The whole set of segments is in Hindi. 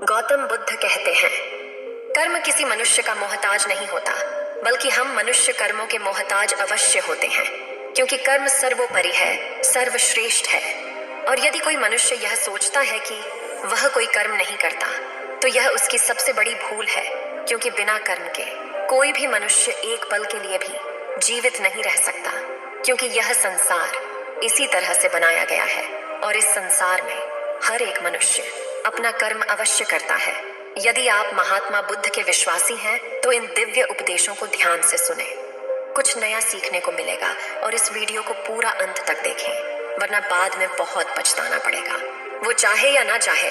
गौतम बुद्ध कहते हैं, कर्म किसी मनुष्य का मोहताज नहीं होता, बल्कि हम मनुष्य कर्मों के मोहताज अवश्य होते हैं, क्योंकि कर्म सर्वोपरि है, सर्वश्रेष्ठ है। और यदि कोई मनुष्य यह सोचता है कि वह कोई कर्म नहीं करता, तो यह उसकी सबसे बड़ी भूल है, क्योंकि बिना कर्म के कोई भी मनुष्य एक पल के लिए भी जीवित नहीं रह सकता, क्योंकि यह संसार इसी तरह से बनाया गया है और इस संसार में हर एक मनुष्य अपना कर्म अवश्य करता है। यदि आप महात्मा बुद्ध के विश्वासी हैं, तो इन दिव्य उपदेशों को ध्यान से सुने। कुछ नया सीखने को मिलेगा और इस वीडियो को पूरा अंत तक देखें, वरना बाद में बहुत पछताना पड़ेगा। वो चाहे या ना चाहे,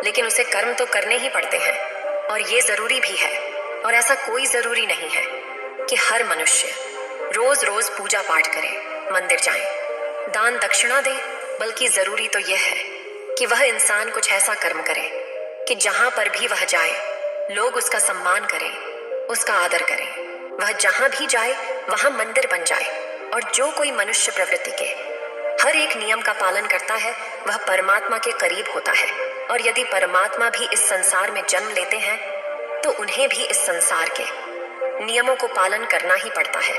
लेकिन उसे कर्म तो करने ही पड़ते हैं, और ये जरूरी भी है। और ऐसा कोई जरूरी नहीं है कि हर मनुष्य रोज रोज पूजा पाठ करे, मंदिर जाए, दान दक्षिणा दे, बल्कि जरूरी तो यह है कि वह इंसान कुछ ऐसा कर्म करे कि जहां पर भी वह जाए, लोग उसका सम्मान करें, उसका आदर करें। वह जहां भी जाए वहां मंदिर बन जाए। और जो कोई मनुष्य प्रवृत्ति के हर एक नियम का पालन करता है, वह परमात्मा के करीब होता है। और यदि परमात्मा भी इस संसार में जन्म लेते हैं, तो उन्हें भी इस संसार के नियमों को पालन करना ही पड़ता है।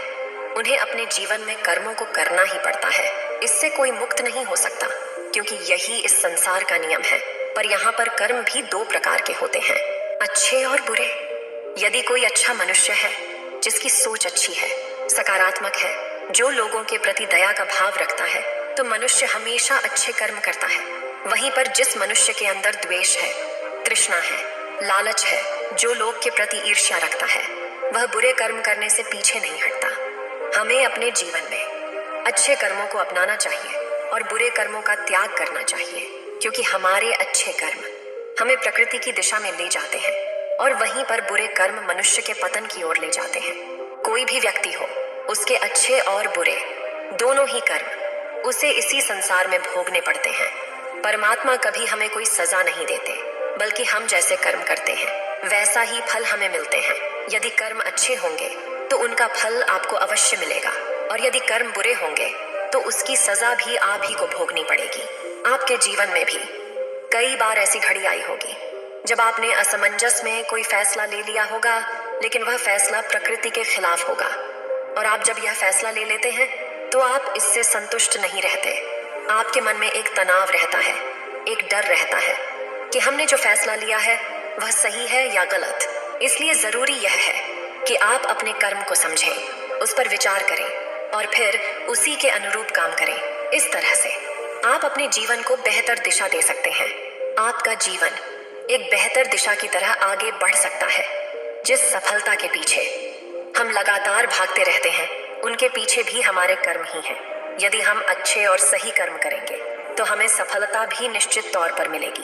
उन्हें अपने जीवन में कर्मों को करना ही पड़ता है। इससे कोई मुक्त नहीं हो सकता, क्योंकि यही इस संसार का नियम है। पर यहाँ पर कर्म भी दो प्रकार के होते हैं, अच्छे और बुरे। यदि कोई अच्छा मनुष्य है, जिसकी सोच अच्छी है, सकारात्मक है, जो लोगों के प्रति दया का भाव रखता है, तो मनुष्य हमेशा अच्छे कर्म करता है। वहीं पर जिस मनुष्य के अंदर द्वेष है, तृष्णा है, लालच है, जो लोग के प्रति ईर्ष्या रखता है, वह बुरे कर्म करने से पीछे नहीं हटता। हमें अपने जीवन में अच्छे कर्मों को अपनाना चाहिए और बुरे कर्मों का त्याग करना चाहिए, क्योंकि हमारे अच्छे कर्म हमें प्रकृति की दिशा में ले जाते हैं और वहीं पर बुरे कर्म मनुष्य के पतन की ओर ले जाते हैं। कोई भी व्यक्ति हो, उसके अच्छे और बुरे दोनों ही कर्म उसे इसी संसार में भोगने पड़ते हैं। परमात्मा कभी हमें कोई सजा नहीं देते, बल्कि हम जैसे कर्म करते हैं वैसा ही फल हमें मिलते हैं। यदि कर्म अच्छे होंगे तो उनका फल आपको अवश्य मिलेगा, और यदि कर्म बुरे होंगे तो उसकी सजा भी आप ही को भोगनी पड़ेगी। आपके जीवन में भी कई बार ऐसी घड़ी आई होगी जब आपने असमंजस में कोई फैसला ले लिया होगा, लेकिन वह फैसला प्रकृति के खिलाफ होगा। और आप जब यह फैसला ले लेते हैं तो आप इससे संतुष्ट नहीं रहते। आपके मन में एक तनाव रहता है, एक डर रहता है कि हमने जो फैसला लिया है वह सही है या गलत। इसलिए जरूरी यह है कि आप अपने कर्म को समझें, उस पर विचार करें और फिर उसी के अनुरूप काम करें। इस तरह से आप अपने जीवन को बेहतर दिशा दे सकते हैं। आपका जीवन एक बेहतर दिशा की तरह आगे बढ़ सकता है। जिस सफलता के पीछे हम लगातार भागते रहते हैं, उनके पीछे भी हमारे कर्म ही हैं। यदि हम अच्छे और सही कर्म करेंगे तो हमें सफलता भी निश्चित तौर पर मिलेगी,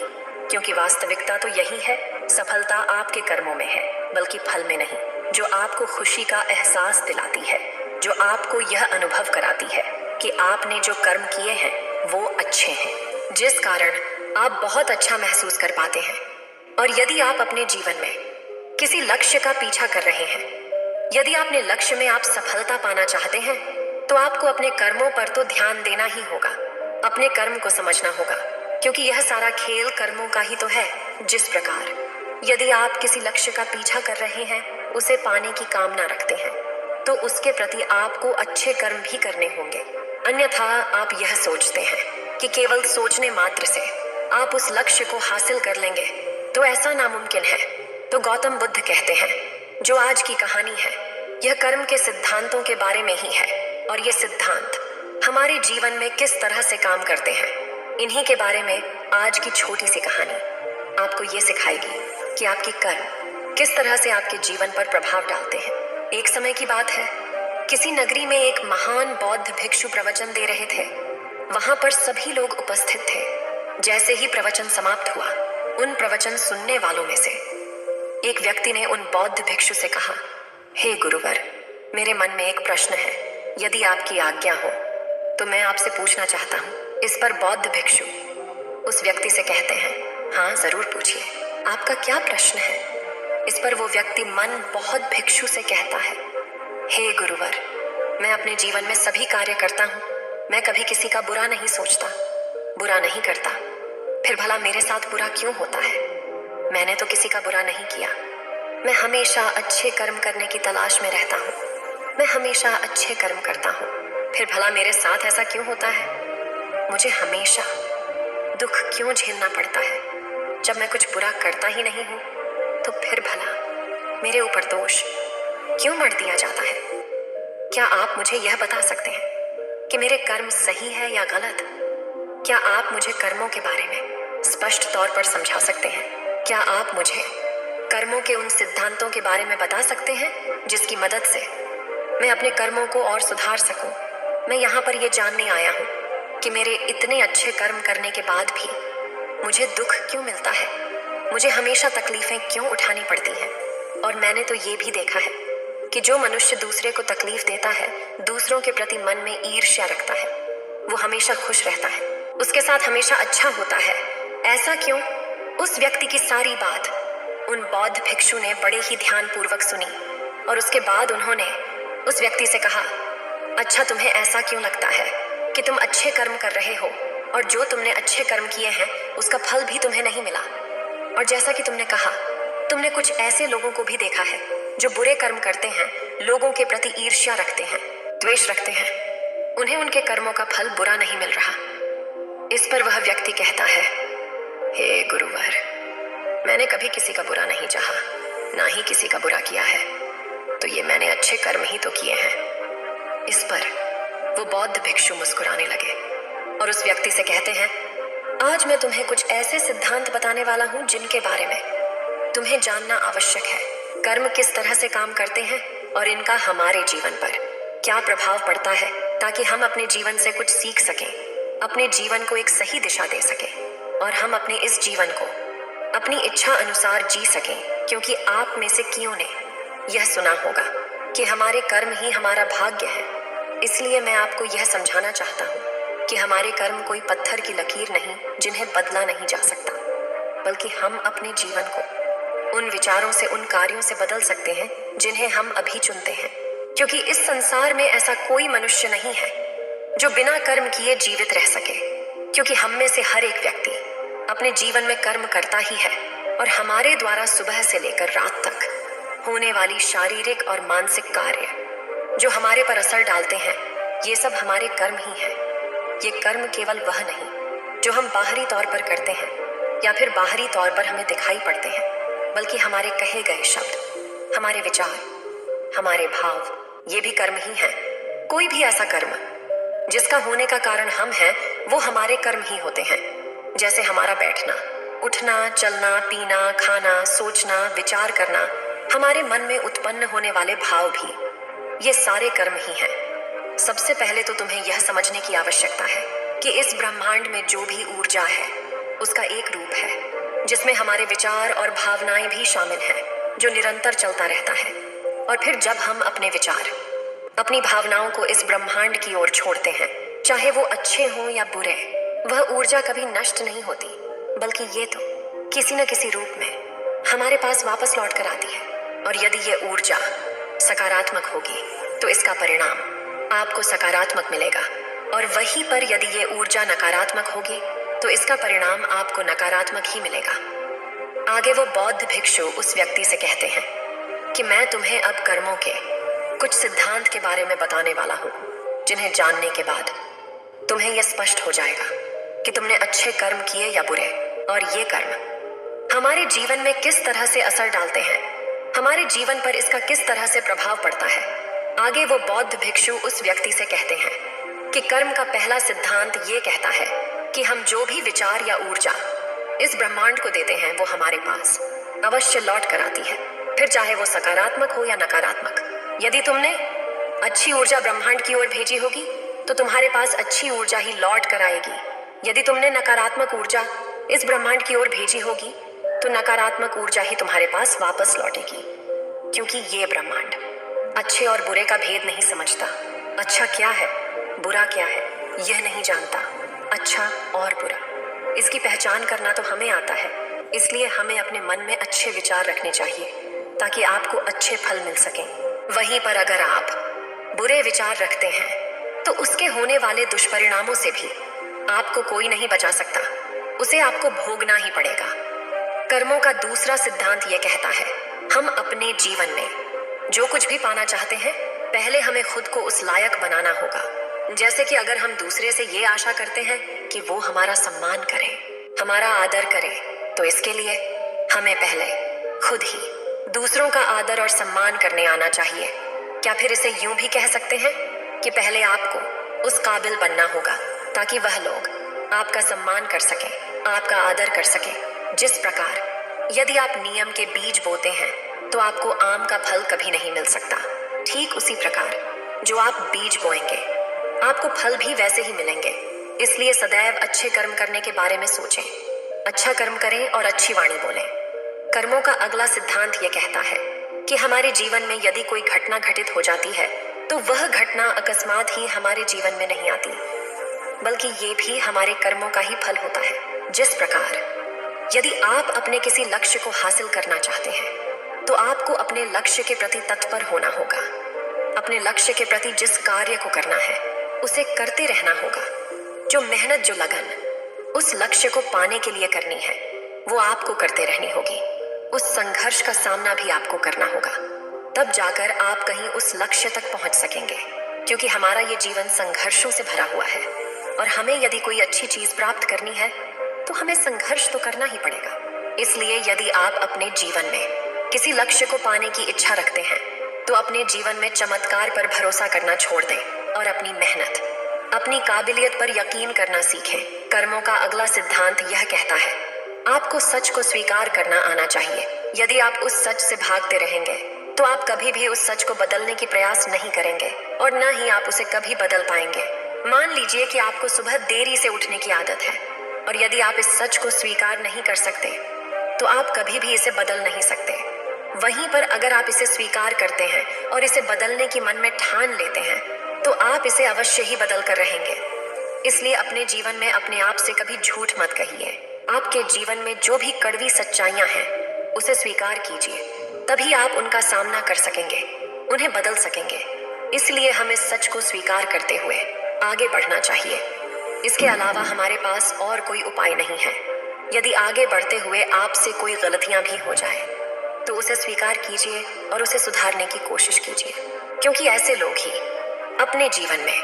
क्योंकि वास्तविकता तो यही है, सफलता आपके कर्मों में है, बल्कि फल में नहीं, जो आपको खुशी का एहसास दिलाती है, जो आपको यह अनुभव कराती है कि आपने जो कर्म किए हैं वो अच्छे हैं, जिस कारण आप बहुत अच्छा महसूस कर पाते हैं। और यदि आप अपने जीवन में किसी लक्ष्य का पीछा कर रहे हैं, यदि अपने लक्ष्य में आप सफलता पाना चाहते हैं, तो आपको अपने कर्मों पर तो ध्यान देना ही होगा, अपने कर्म को समझना होगा, क्योंकि यह सारा खेल कर्मों का ही तो है। जिस प्रकार यदि आप किसी लक्ष्य का पीछा कर रहे हैं, उसे पाने की कामना रखते हैं, तो उसके प्रति आपको अच्छे कर्म भी करने होंगे। अन्यथा आप यह सोचते हैं कि केवल सोचने मात्र से आप उस लक्ष्य को हासिल कर लेंगे, तो ऐसा नामुमकिन है। तो गौतम बुद्ध कहते हैं, जो आज की कहानी है यह कर्म के सिद्धांतों के बारे में ही है, और ये सिद्धांत हमारे जीवन में किस तरह से काम करते हैं, इन्हीं के बारे में आज की छोटी सी कहानी आपको ये सिखाएगी कि आपकी कर्म किस तरह से आपके जीवन पर प्रभाव डालते हैं। एक समय की बात है, किसी नगरी में एक महान बौद्ध भिक्षु प्रवचन दे रहे थे। वहां पर सभी लोग उपस्थित थे। जैसे ही प्रवचन समाप्त हुआ, उन प्रवचन सुनने वालों में से एक व्यक्ति ने उन बौद्ध भिक्षु से कहा, हे गुरुवर, मेरे मन में एक प्रश्न है, यदि आपकी आज्ञा हो तो मैं आपसे पूछना चाहता हूँ। इस पर बौद्ध भिक्षु उस व्यक्ति से कहते हैं, हाँ जरूर पूछिए, आपका क्या प्रश्न है। इस पर वो व्यक्ति मन बहुत भिक्षु से कहता है, हे गुरुवर, मैं अपने जीवन में सभी कार्य करता हूँ, मैं कभी किसी का बुरा नहीं सोचता, बुरा नहीं करता, फिर भला मेरे साथ बुरा क्यों होता है। मैंने तो किसी का बुरा नहीं किया। मैं हमेशा अच्छे कर्म करने की तलाश में रहता हूँ। मैं हमेशा अच्छे कर्म करता हूँ। फिर भला मेरे साथ ऐसा क्यों होता है? मुझे हमेशा दुख क्यों झेलना पड़ता है? जब मैं कुछ बुरा करता ही नहीं हूँ तो फिर भला मेरे ऊपर दोष क्यों मढ़ दिया जाता है? क्या आप मुझे यह बता सकते हैं कि मेरे कर्म सही है या गलत? क्या आप मुझे कर्मों के बारे में स्पष्ट तौर पर समझा सकते हैं? क्या आप मुझे कर्मों के उन सिद्धांतों के बारे में बता सकते हैं जिसकी मदद से मैं अपने कर्मों को और सुधार सकूं? मैं यहाँ पर यह जानने आया हूँ कि मेरे इतने अच्छे कर्म करने के बाद भी मुझे दुख क्यों मिलता है? मुझे हमेशा तकलीफें क्यों उठानी पड़ती हैं? और मैंने तो ये भी देखा है कि जो मनुष्य दूसरे को तकलीफ देता है, दूसरों के प्रति मन में ईर्ष्या रखता है, वो हमेशा खुश रहता है, उसके साथ हमेशा अच्छा होता है। ऐसा क्यों? उस व्यक्ति की सारी बात उन बौद्ध भिक्षु ने बड़े ही ध्यानपूर्वक सुनी और उसके बाद उन्होंने उस व्यक्ति से कहा, अच्छा, तुम्हें ऐसा क्यों लगता है कि तुम अच्छे कर्म कर रहे हो और जो तुमने अच्छे कर्म किए हैं उसका फल भी तुम्हें नहीं मिला? और जैसा कि तुमने कहा, तुमने कुछ ऐसे लोगों को भी देखा है जो बुरे कर्म करते हैं, लोगों के प्रति ईर्ष्या रखते हैं, द्वेष रखते हैं, उन्हें उनके कर्मों का फल बुरा नहीं मिल रहा। इस पर वह व्यक्ति कहता है, हे गुरुवर, मैंने कभी किसी का बुरा नहीं चाहा, ना ही किसी का बुरा किया है, तो ये मैंने अच्छे कर्म ही तो किए हैं। इस पर वो बौद्ध भिक्षु मुस्कुराने लगे और उस व्यक्ति से कहते हैं, आज मैं तुम्हें कुछ ऐसे सिद्धांत बताने वाला हूँ जिनके बारे में तुम्हें जानना आवश्यक है। कर्म किस तरह से काम करते हैं और इनका हमारे जीवन पर क्या प्रभाव पड़ता है, ताकि हम अपने जीवन से कुछ सीख सकें, अपने जीवन को एक सही दिशा दे सकें और हम अपने इस जीवन को अपनी इच्छा अनुसार जी सकें। क्योंकि आप में से कियों ने यह सुना होगा कि हमारे कर्म ही हमारा भाग्य है। इसलिए मैं आपको यह समझाना चाहता हूँ कि हमारे कर्म कोई पत्थर की लकीर नहीं जिन्हें बदला नहीं जा सकता, बल्कि हम अपने जीवन को उन विचारों से, उन कार्यों से बदल सकते हैं जिन्हें हम अभी चुनते हैं। क्योंकि इस संसार में ऐसा कोई मनुष्य नहीं है जो बिना कर्म किए जीवित रह सके, क्योंकि हम में से हर एक व्यक्ति अपने जीवन में कर्म करता ही है और हमारे द्वारा सुबह से लेकर रात तक होने वाली शारीरिक और मानसिक कार्य जो हमारे पर असर डालते हैं, ये सब हमारे कर्म ही हैं। ये कर्म केवल वह नहीं जो हम बाहरी तौर पर करते हैं या फिर बाहरी तौर पर हमें दिखाई पड़ते हैं, बल्कि हमारे कहे गए शब्द, हमारे विचार, हमारे भाव, ये भी कर्म ही हैं। कोई भी ऐसा कर्म जिसका होने का कारण हम हैं, वो हमारे कर्म ही होते हैं। जैसे हमारा बैठना, उठना, चलना, पीना, खाना, सोचना, विचार करना, हमारे मन में उत्पन्न होने वाले भाव भी, ये सारे कर्म ही हैं। सबसे पहले तो तुम्हें यह समझने की आवश्यकता है कि इस ब्रह्मांड में जो भी ऊर्जा है उसका एक रूप है जिसमें हमारे विचार और भावनाएं भी शामिल हैं, जो निरंतर चलता रहता है। और फिर जब हम अपने विचार, अपनी भावनाओं को इस ब्रह्मांड की ओर छोड़ते हैं, चाहे वो अच्छे हों या बुरे, वह ऊर्जा कभी नष्ट नहीं होती, बल्कि ये तो किसी न किसी रूप में हमारे पास वापस लौट कर आती है। और यदि ये ऊर्जा सकारात्मक होगी तो इसका परिणाम आपको सकारात्मक मिलेगा, और वहीं पर यदि ये ऊर्जा नकारात्मक होगी तो इसका परिणाम आपको नकारात्मक ही मिलेगा। आगे वो बौद्ध भिक्षु उस व्यक्ति से कहते हैं कि मैं तुम्हें अब कर्मों के कुछ सिद्धांत के बारे में बताने वाला हूँ, जिन्हें जानने के बाद तुम्हें यह स्पष्ट हो जाएगा कि तुमने अच्छे कर्म किए या बुरे, और ये कर्म हमारे जीवन में किस तरह से असर डालते हैं, हमारे जीवन पर इसका किस तरह से प्रभाव पड़ता है। आगे वो बौद्ध भिक्षु उस व्यक्ति से कहते हैं कि कर्म का पहला सिद्धांत ये कहता है कि हम जो भी विचार या ऊर्जा इस ब्रह्मांड को देते हैं, वो हमारे पास अवश्य लौट कर आती है, फिर चाहे वो सकारात्मक हो या नकारात्मक। यदि तुमने अच्छी ऊर्जा ब्रह्मांड की ओर भेजी होगी तो तुम्हारे पास अच्छी ऊर्जा ही लौट कर आएगी। यदि तुमने नकारात्मक ऊर्जा इस ब्रह्मांड की ओर भेजी होगी तो नकारात्मक ऊर्जा ही तुम्हारे पास वापस लौटेगी। क्योंकि ये ब्रह्मांड अच्छे और बुरे का भेद नहीं समझता, अच्छा क्या है, बुरा क्या है, यह नहीं जानता। अच्छा और बुरा, इसकी पहचान करना तो हमें आता है, इसलिए हमें अपने मन में अच्छे विचार रखने चाहिए ताकि आपको अच्छे फल मिल सकें। वहीं पर अगर आप बुरे विचार रखते हैं तो उसके होने वाले दुष्परिणामों से भी आपको कोई नहीं बचा सकता, उसे आपको भोगना ही पड़ेगा। कर्मों का दूसरा सिद्धांत ये कहता है, हम अपने जीवन में जो कुछ भी पाना चाहते हैं, पहले हमें खुद को उस लायक बनाना होगा। जैसे कि अगर हम दूसरे से ये आशा करते हैं कि वो हमारा सम्मान करे, हमारा आदर करे, तो इसके लिए हमें पहले खुद ही दूसरों का आदर और सम्मान करने आना चाहिए। क्या फिर इसे यूं भी कह सकते हैं कि पहले आपको उस काबिल बनना होगा ताकि वह लोग आपका सम्मान कर सकें, आपका आदर कर सकें। जिस प्रकार यदि आप नियम के बीज बोते हैं तो आपको आम का फल कभी नहीं मिल सकता, ठीक उसी प्रकार जो आप बीज बोएंगे आपको फल भी वैसे ही मिलेंगे। इसलिए सदैव अच्छे कर्म करने के बारे में सोचें, अच्छा कर्म करें और अच्छी वाणी बोलें। कर्मों का अगला सिद्धांत यह कहता है कि हमारे जीवन में यदि कोई घटना घटित हो जाती है तो वह घटना अकस्मात ही हमारे जीवन में नहीं आती, बल्कि ये भी हमारे कर्मों का ही फल होता है। जिस प्रकार यदि आप अपने किसी लक्ष्य को हासिल करना चाहते हैं तो आपको अपने लक्ष्य के प्रति तत्पर होना होगा। अपने लक्ष्य के प्रति जिस कार्य को करना है उसे करते रहना होगा। जो मेहनत, जो लगन उस लक्ष्य को पाने के लिए करनी है वो आपको करते रहनी होगी। उस संघर्ष का सामना भी आपको करना होगा, तब जाकर आप कहीं उस लक्ष्य तक पहुंच सकेंगे। क्योंकि हमारा ये जीवन संघर्षों से भरा हुआ है और हमें यदि कोई अच्छी चीज प्राप्त करनी है तो हमें संघर्ष तो करना ही पड़ेगा। इसलिए यदि आप अपने जीवन में किसी लक्ष्य को पाने की इच्छा रखते हैं तो अपने जीवन में चमत्कार पर भरोसा करना छोड़ दें और अपनी मेहनत, अपनी काबिलियत पर यकीन करना सीखें। कर्मों का अगला सिद्धांत यह कहता है, आपको सच को स्वीकार करना आना चाहिए। यदि आप उस सच से भागते रहेंगे तो आप कभी भी उस सच को बदलने की प्रयास नहीं करेंगे और न ही आप उसे कभी बदल पाएंगे। मान लीजिए कि आपको सुबह देरी से उठने की आदत है और यदि आप इस सच को स्वीकार नहीं कर सकते तो आप कभी भी इसे बदल नहीं सकते। वहीं पर अगर आप इसे स्वीकार करते हैं और इसे बदलने की मन में ठान लेते हैं तो आप इसे अवश्य ही बदल कर रहेंगे। इसलिए अपने जीवन में अपने आप से कभी झूठ मत कहिए। आपके जीवन में जो भी कड़वी सच्चाइयां हैं उसे स्वीकार कीजिए, तभी आप उनका सामना कर सकेंगे, उन्हें बदल सकेंगे। इसलिए हमें सच को स्वीकार करते हुए आगे बढ़ना चाहिए। इसके अलावा हमारे पास और कोई उपाय नहीं है। यदि आगे बढ़ते हुए आपसे कोई गलतियां भी हो जाए तो उसे स्वीकार कीजिए और उसे सुधारने की कोशिश कीजिए, क्योंकि ऐसे लोग ही अपने जीवन में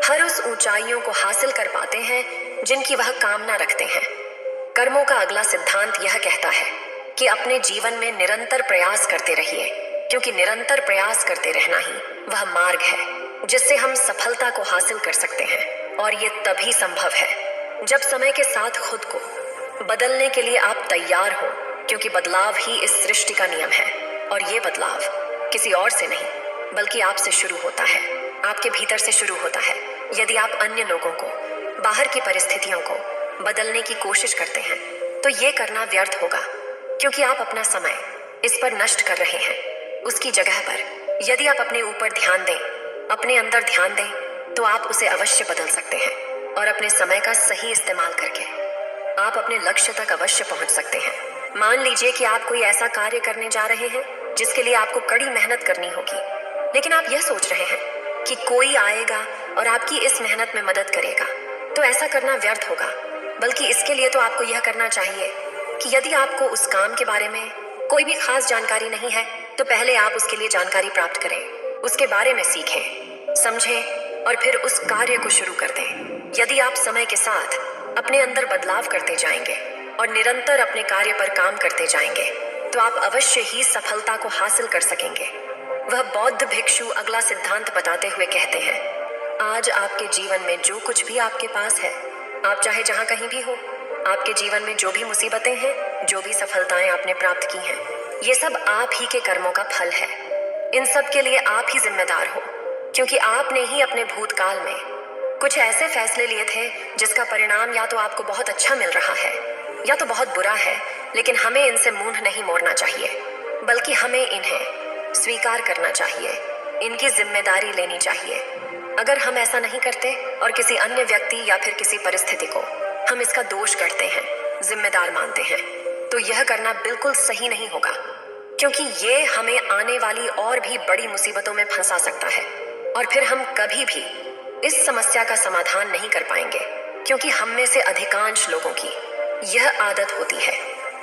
हर उस ऊंचाइयों को हासिल कर पाते हैं जिनकी वह कामना रखते हैं। कर्मों का अगला सिद्धांत यह कहता है कि अपने जीवन में निरंतर प्रयास करते रहिए, क्योंकि निरंतर प्रयास करते रहना ही वह मार्ग है जिससे हम सफलता को हासिल कर सकते हैं। और ये तभी संभव है जब समय के साथ खुद को बदलने के लिए आप तैयार हो, क्योंकि बदलाव ही इस सृष्टि का नियम है और ये बदलाव किसी और से नहीं बल्कि आपसे शुरू होता है, आपके भीतर से शुरू होता है। यदि आप अन्य लोगों को, बाहर की परिस्थितियों को बदलने की कोशिश करते हैं तो ये करना व्यर्थ होगा, क्योंकि आप अपना समय इस पर नष्ट कर रहे हैं। उसकी जगह पर यदि आप अपने ऊपर ध्यान दें, अपने अंदर ध्यान दें, तो आप उसे अवश्य बदल सकते हैं और अपने समय का सही इस्तेमाल करके आप अपने लक्ष्य तक अवश्य पहुंच सकते हैं। मान लीजिए कि आप कोई ऐसा कार्य करने जा रहे हैं जिसके लिए आपको कड़ी मेहनत करनी होगी, लेकिन आप यह सोच रहे हैं कि कोई आएगा और आपकी इस मेहनत में मदद करेगा, तो ऐसा करना व्यर्थ होगा। बल्कि इसके लिए तो आपको यह करना चाहिए कि यदि आपको उस काम के बारे में कोई भी खास जानकारी नहीं है तो पहले आप उसके लिए जानकारी प्राप्त करें, उसके बारे में सीखें, समझें और फिर उस कार्य को शुरू कर दें। यदि आप समय के साथ अपने अंदर बदलाव करते जाएंगे और निरंतर अपने कार्य पर काम करते जाएंगे तो आप अवश्य ही सफलता को हासिल कर सकेंगे। वह बौद्ध भिक्षु अगला सिद्धांत बताते हुए कहते हैं, आज आपके जीवन में जो कुछ भी आपके पास है, आप चाहे जहां कहीं भी हो, आपके जीवन में जो भी मुसीबतें हैं, जो भी सफलताएं आपने प्राप्त की हैं, ये सब आप ही के कर्मों का फल है। इन सब के लिए आप ही जिम्मेदार हो, क्योंकि आपने ही अपने भूतकाल में कुछ ऐसे फैसले लिए थे जिसका परिणाम या तो आपको बहुत अच्छा मिल रहा है या तो बहुत बुरा है। लेकिन हमें इनसे मुंह नहीं मोड़ना चाहिए, बल्कि हमें इन्हें स्वीकार करना चाहिए, इनकी जिम्मेदारी लेनी चाहिए। अगर हम ऐसा नहीं करते और किसी अन्य व्यक्ति या फिर किसी परिस्थिति को हम इसका दोष करते हैं, जिम्मेदार मानते हैं, तो यह करना बिल्कुल सही नहीं होगा, क्योंकि ये हमें आने वाली और भी बड़ी मुसीबतों में फंसा सकता है और फिर हम कभी भी इस समस्या का समाधान नहीं कर पाएंगे, क्योंकि हम में से अधिकांश लोगों की यह आदत होती है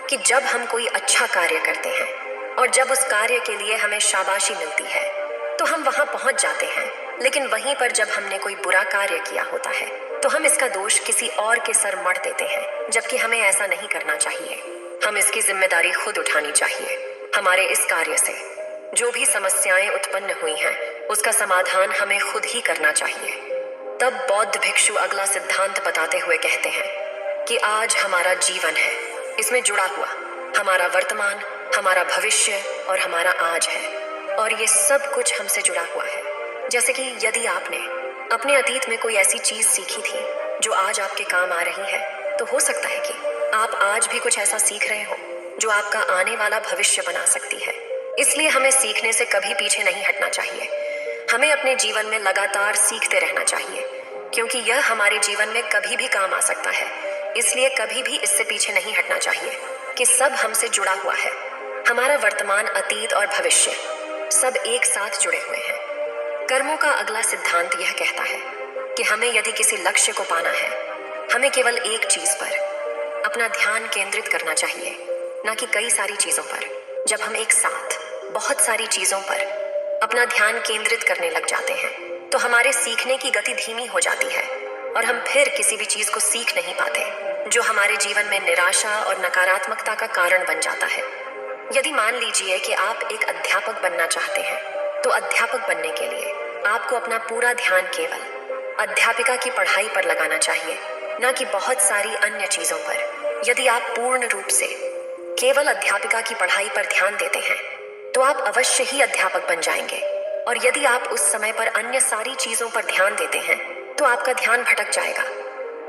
कि जब हम कोई अच्छा कार्य करते हैं और जब उस कार्य के लिए हमें शाबाशी मिलती है तो हम वहां पहुंच जाते हैं, लेकिन वहीं पर जब हमने कोई बुरा कार्य किया होता है तो हम इसका दोष किसी और के सर मढ़ देते हैं, जबकि हमें ऐसा नहीं करना चाहिए। हम इसकी जिम्मेदारी खुद उठानी चाहिए। हमारे इस कार्य से जो भी समस्याएं उत्पन्न हुई हैं उसका समाधान हमें खुद ही करना चाहिए। तब बौद्ध भिक्षु अगला सिद्धांत बताते हुए कहते हैं कि आज हमारा जीवन है, इसमें जुड़ा हुआ हमारा वर्तमान, हमारा भविष्य और हमारा आज है, और ये सब कुछ हमसे जुड़ा हुआ है। जैसे कि यदि आपने अपने अतीत में कोई ऐसी चीज सीखी थी जो आज आपके काम आ रही है, तो हो सकता है कि आप आज भी कुछ ऐसा सीख रहे हो जो आपका आने वाला भविष्य बना सकती है। इसलिए हमें सीखने से कभी पीछे नहीं हटना चाहिए। हमें अपने जीवन में लगातार सीखते रहना चाहिए, क्योंकि यह हमारे जीवन में कभी भी काम आ सकता है। इसलिए कभी भी इससे पीछे नहीं हटना चाहिए कि सब हमसे जुड़ा हुआ है। हमारा वर्तमान, अतीत और भविष्य सब एक साथ जुड़े हुए हैं। कर्मों का अगला सिद्धांत यह कहता है कि हमें यदि किसी लक्ष्य को पाना है, हमें केवल एक चीज पर अपना ध्यान केंद्रित करना चाहिए, न कि कई सारी चीजों पर। जब हम एक साथ बहुत सारी चीजों पर अपना ध्यान केंद्रित करने लग जाते हैं तो हमारे सीखने की गति धीमी हो जाती है और हम फिर किसी भी चीज को सीख नहीं पाते, जो हमारे जीवन में निराशा और नकारात्मकता का कारण बन जाता है। यदि मान लीजिए कि आप एक अध्यापक बनना चाहते हैं, तो अध्यापक बनने के लिए आपको अपना पूरा ध्यान केवल अध्यापिका की पढ़ाई पर लगाना चाहिए, न कि बहुत सारी अन्य चीजों पर। यदि आप पूर्ण रूप से केवल अध्यापिका की पढ़ाई पर ध्यान देते हैं तो आप अवश्य ही अध्यापक बन जाएंगे, और यदि आप उस समय पर अन्य सारी चीजों पर ध्यान देते हैं तो आपका ध्यान भटक जाएगा।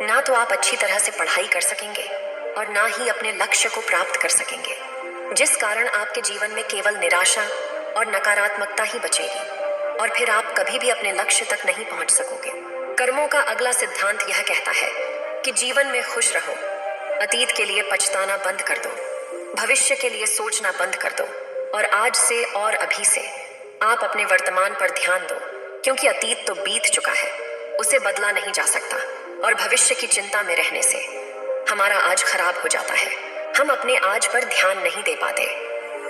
ना तो आप अच्छी तरह से पढ़ाई कर सकेंगे और ना ही अपने लक्ष्य को प्राप्त कर सकेंगे, जिस कारण आपके जीवन में केवल निराशा और नकारात्मकता ही बचेगी और फिर आप कभी भी अपने लक्ष्य तक नहीं पहुंच सकोगे। कर्मों का अगला सिद्धांत यह कहता है कि जीवन में खुश रहो, अतीत के लिए पछताना बंद कर दो, भविष्य के लिए सोचना बंद कर दो, और आज से और अभी से आप अपने वर्तमान पर ध्यान दो, क्योंकि अतीत तो बीत चुका है, उसे बदला नहीं जा सकता, और भविष्य की चिंता में रहने से हमारा आज खराब हो जाता है। हम अपने आज पर ध्यान नहीं दे पाते,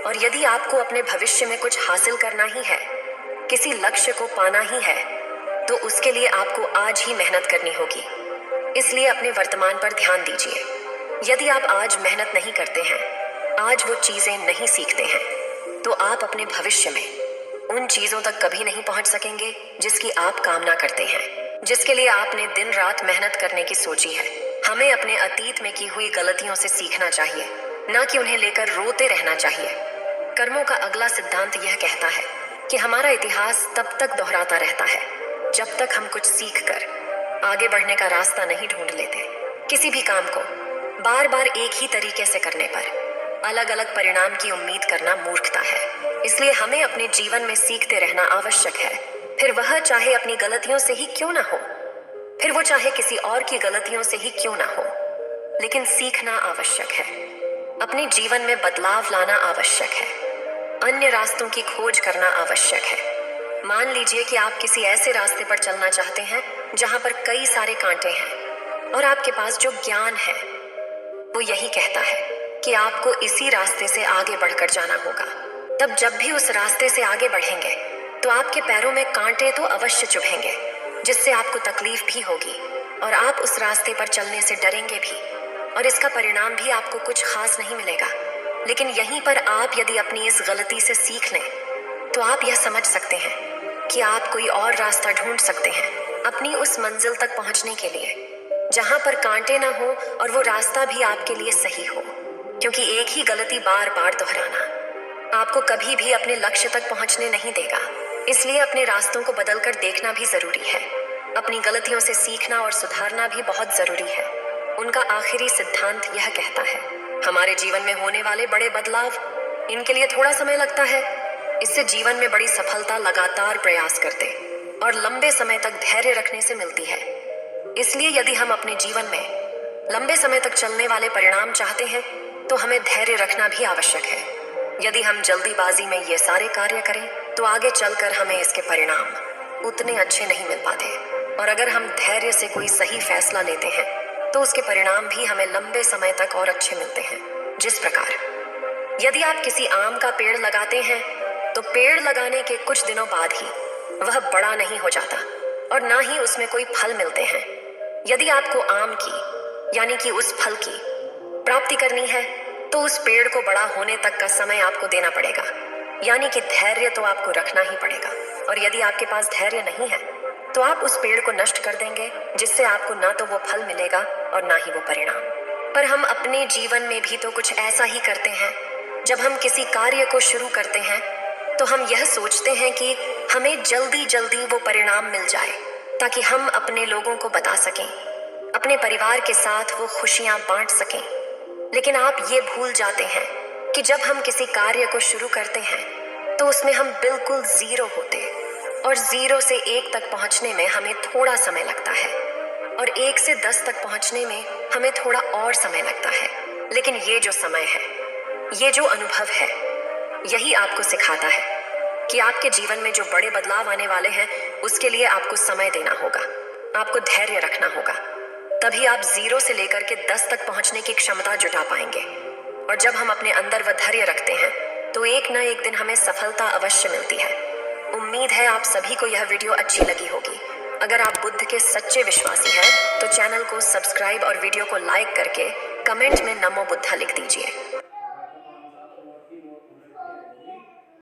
और यदि आपको अपने भविष्य में कुछ हासिल करना ही है, किसी लक्ष्य को पाना ही है, तो उसके लिए आपको आज ही मेहनत करनी होगी। इसलिए अपने वर्तमान पर ध्यान दीजिए। यदि आप आज मेहनत नहीं करते हैं, आज वो चीजें नहीं सीखते हैं, तो आप अपने भविष्य में उन चीजों तक कभी नहीं पहुंच सकेंगे जिसकी आप कामना करते हैं, जिसके लिए आपने दिन रात मेहनत करने की सोची है। हमें अपने अतीत में की हुई गलतियों से सीखना चाहिए, न कि उन्हें लेकर रोते रहना चाहिए। कर्मों का अगला सिद्धांत यह कहता है कि हमारा इतिहास तब तक दोहराता रहता है जब तक हम कुछ सीख कर आगे बढ़ने का रास्ता नहीं ढूंढ लेते। किसी भी काम को बार बार एक ही तरीके से करने पर अलग अलग परिणाम की उम्मीद करना मूर्खता है। इसलिए हमें अपने जीवन में सीखते रहना आवश्यक है, फिर वह चाहे अपनी गलतियों से ही क्यों ना हो, फिर वो चाहे किसी और की गलतियों से ही क्यों ना हो, लेकिन सीखना आवश्यक है। अपने जीवन में बदलाव लाना आवश्यक है, अन्य रास्तों की खोज करना आवश्यक है। मान लीजिए कि आप किसी ऐसे रास्ते पर चलना चाहते हैं जहां पर कई सारे कांटे हैं, और आपके पास जो ज्ञान है वो यही कहता है कि आपको इसी रास्ते से आगे बढ़कर जाना होगा। तब जब भी उस रास्ते से आगे बढ़ेंगे तो आपके पैरों में कांटे तो अवश्य चुभेंगे, जिससे आपको तकलीफ भी होगी और आप उस रास्ते पर चलने से डरेंगे भी, और इसका परिणाम भी आपको कुछ खास नहीं मिलेगा। लेकिन यहीं पर आप यदि अपनी इस गलती से सीख लें तो आप यह समझ सकते हैं कि आप कोई और रास्ता ढूंढ सकते हैं अपनी उस मंजिल तक पहुंचने के लिए, जहां पर कांटे ना हो और वो रास्ता भी आपके लिए सही हो। क्योंकि एक ही गलती बार बार दोहराना आपको कभी भी अपने लक्ष्य तक पहुंचने नहीं देगा। इसलिए अपने रास्तों को बदलकर देखना भी जरूरी है। अपनी गलतियों से सीखना और सुधारना भी बहुत जरूरी है। उनका आखिरी सिद्धांत यह कहता है, हमारे जीवन में होने वाले बड़े बदलाव, इनके लिए थोड़ा समय लगता है। इससे जीवन में बड़ी सफलता लगातार प्रयास करते और लंबे समय तक धैर्य रखने से मिलती है। इसलिए यदि हम अपने जीवन में लंबे समय तक चलने वाले परिणाम चाहते हैं तो हमें धैर्य रखना भी आवश्यक है। यदि हम जल्दीबाजी में ये सारे कार्य करें तो आगे चलकर हमें इसके परिणाम उतने अच्छे नहीं मिल पाते, और अगर हम धैर्य से कोई सही फैसला लेते हैं तो उसके परिणाम भी हमें लंबे समय तक और अच्छे मिलते हैं। जिस प्रकार यदि आप किसी आम का पेड़ लगाते हैं तो पेड़ लगाने के कुछ दिनों बाद ही वह बड़ा नहीं हो जाता और ना ही उसमें कोई फल मिलते हैं। यदि आपको आम की यानी कि उस फल की प्राप्ति करनी है तो उस पेड़ को बड़ा होने तक का समय आपको देना पड़ेगा, यानी कि धैर्य तो आपको रखना ही पड़ेगा। और यदि आपके पास धैर्य नहीं है तो आप उस पेड़ को नष्ट कर देंगे, जिससे आपको ना तो वो फल मिलेगा और ना ही वो परिणाम। पर हम अपने जीवन में भी तो कुछ ऐसा ही करते हैं। जब हम किसी कार्य को शुरू करते हैं तो हम यह सोचते हैं कि हमें जल्दी जल्दी वो परिणाम मिल जाए ताकि हम अपने लोगों को बता सकें, अपने परिवार के साथ वो खुशियां बांट सकें। लेकिन आप ये भूल जाते हैं कि जब हम किसी कार्य को शुरू करते हैं तो उसमें हम बिल्कुल जीरो होते और 0 से 1 तक पहुंचने में हमें थोड़ा समय लगता है और 1 से 10 तक पहुंचने में हमें थोड़ा और समय लगता है। लेकिन ये जो समय है, ये जो अनुभव है, यही आपको सिखाता है कि आपके जीवन में जो बड़े बदलाव आने वाले हैं उसके लिए आपको समय देना होगा, आपको धैर्य रखना होगा। तभी आप 0 से लेकर के 10 तक पहुंचने की क्षमता जुटा पाएंगे। और जब हम अपने अंदर वह धैर्य रखते हैं तो एक न एक दिन हमें सफलता अवश्य मिलती है। उम्मीद है आप सभी को यह वीडियो अच्छी लगी होगी। अगर आप बुद्ध के सच्चे विश्वासी हैं तो चैनल को सब्सक्राइब और वीडियो को लाइक करके कमेंट में नमो बुद्धा लिख दीजिए।